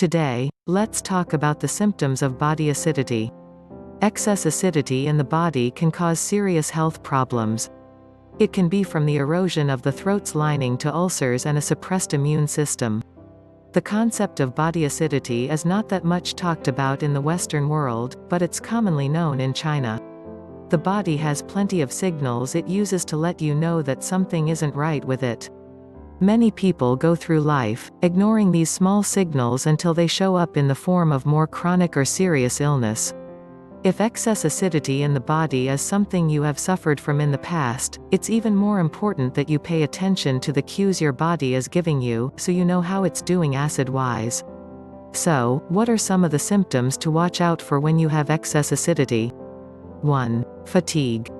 Today, let's talk about the symptoms of body acidity. Excess acidity in the body can cause serious health problems. It can be from the erosion of the throat's lining to ulcers and a suppressed immune system. The concept of body acidity is not that much talked about in the Western world, but it's commonly known in China. The body has plenty of signals it uses to let you know that something isn't right with it. Many people go through life, ignoring these small signals until they show up in the form of more chronic or serious illness. If excess acidity in the body is something you have suffered from in the past, it's even more important that you pay attention to the cues your body is giving you, so you know how it's doing acid-wise. So, what are some of the symptoms to watch out for when you have excess acidity? 1. Fatigue.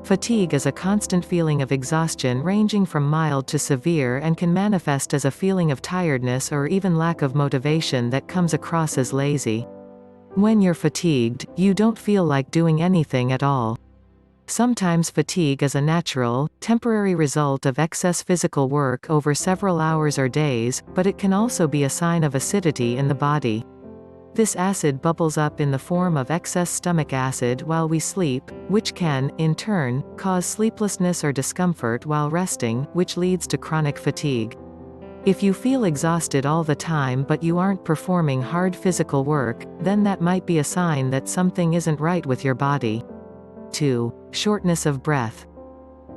Fatigue is a constant feeling of exhaustion ranging from mild to severe and can manifest as a feeling of tiredness or even lack of motivation that comes across as lazy. When you're fatigued, you don't feel like doing anything at all. Sometimes fatigue is a natural, temporary result of excess physical work over several hours or days, but it can also be a sign of acidity in the body. This acid bubbles up in the form of excess stomach acid while we sleep, which can, in turn, cause sleeplessness or discomfort while resting, which leads to chronic fatigue. If you feel exhausted all the time but you aren't performing hard physical work, then that might be a sign that something isn't right with your body. 2. Shortness of breath.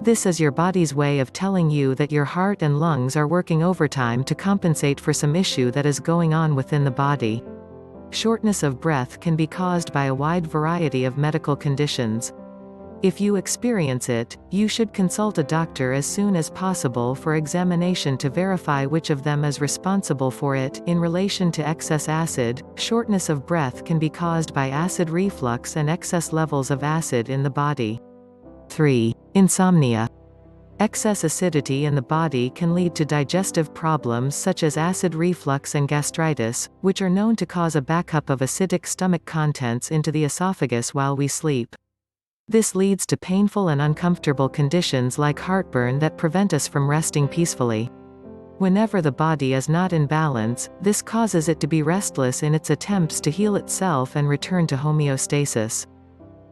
This is your body's way of telling you that your heart and lungs are working overtime to compensate for some issue that is going on within the body. Shortness of breath can be caused by a wide variety of medical conditions. If you experience it, you should consult a doctor as soon as possible for examination to verify which of them is responsible for it. In relation to excess acid, shortness of breath can be caused by acid reflux and excess levels of acid in the body. 3. Insomnia. Excess acidity in the body can lead to digestive problems such as acid reflux and gastritis, which are known to cause a backup of acidic stomach contents into the esophagus while we sleep. This leads to painful and uncomfortable conditions like heartburn that prevent us from resting peacefully. Whenever the body is not in balance, this causes it to be restless in its attempts to heal itself and return to homeostasis.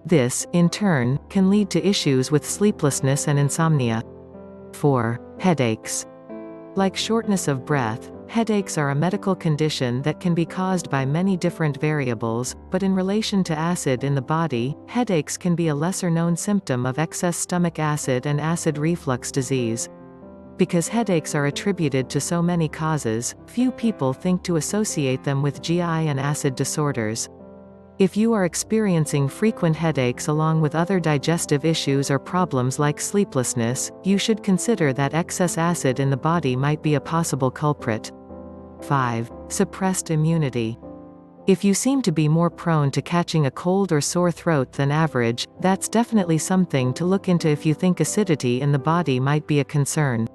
This, in turn, can lead to issues with sleeplessness and insomnia. 4. Headaches. Like shortness of breath, headaches are a medical condition that can be caused by many different variables, but in relation to acid in the body, headaches can be a lesser-known symptom of excess stomach acid and acid reflux disease. Because headaches are attributed to so many causes, few people think to associate them with GI and acid disorders. If you are experiencing frequent headaches along with other digestive issues or problems like sleeplessness, you should consider that excess acid in the body might be a possible culprit. 5. Suppressed immunity. If you seem to be more prone to catching a cold or sore throat than average, that's definitely something to look into if you think acidity in the body might be a concern.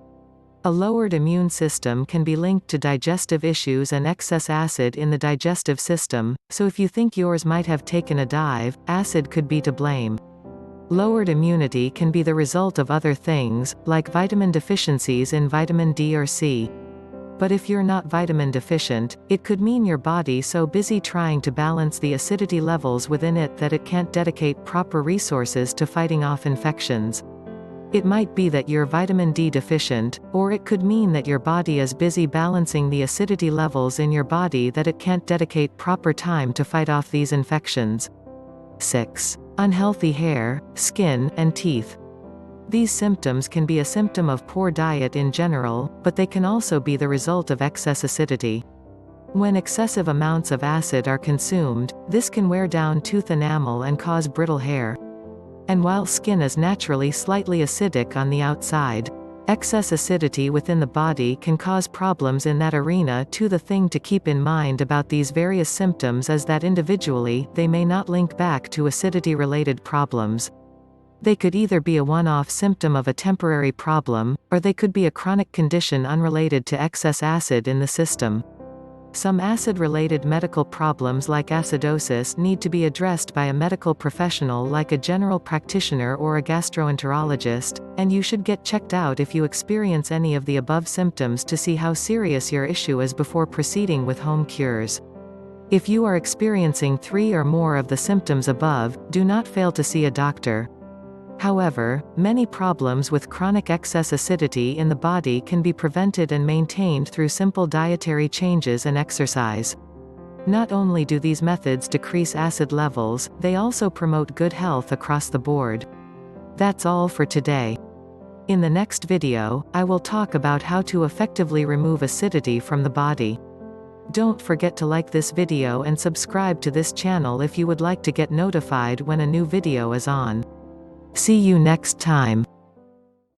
A lowered immune system can be linked to digestive issues and excess acid in the digestive system, so if you think yours might have taken a dive, acid could be to blame. Lowered immunity can be the result of other things, like vitamin deficiencies in vitamin D or C. But if you're not vitamin deficient, it could mean your body so busy trying to balance the acidity levels within it that it can't dedicate proper resources to fighting off infections. It might be that you're vitamin D deficient, or it could mean that your body is busy balancing the acidity levels in your body that it can't dedicate proper time to fight off these infections. 6. Unhealthy hair, skin, and teeth. These symptoms can be a symptom of poor diet in general, but they can also be the result of excess acidity. When excessive amounts of acid are consumed, this can wear down tooth enamel and cause brittle hair. And while skin is naturally slightly acidic on the outside, excess acidity within the body can cause problems in that arena too. The thing to keep in mind about these various symptoms is that individually, they may not link back to acidity-related problems. They could either be a one-off symptom of a temporary problem, or they could be a chronic condition unrelated to excess acid in the system. Some acid-related medical problems like acidosis need to be addressed by a medical professional like a general practitioner or a gastroenterologist, and you should get checked out if you experience any of the above symptoms to see how serious your issue is before proceeding with home cures. If you are experiencing 3 or more of the symptoms above, do not fail to see a doctor. However, many problems with chronic excess acidity in the body can be prevented and maintained through simple dietary changes and exercise. Not only do these methods decrease acid levels, they also promote good health across the board. That's all for today. In the next video, I will talk about how to effectively remove acidity from the body. Don't forget to like this video and subscribe to this channel if you would like to get notified when a new video is on. See you next time.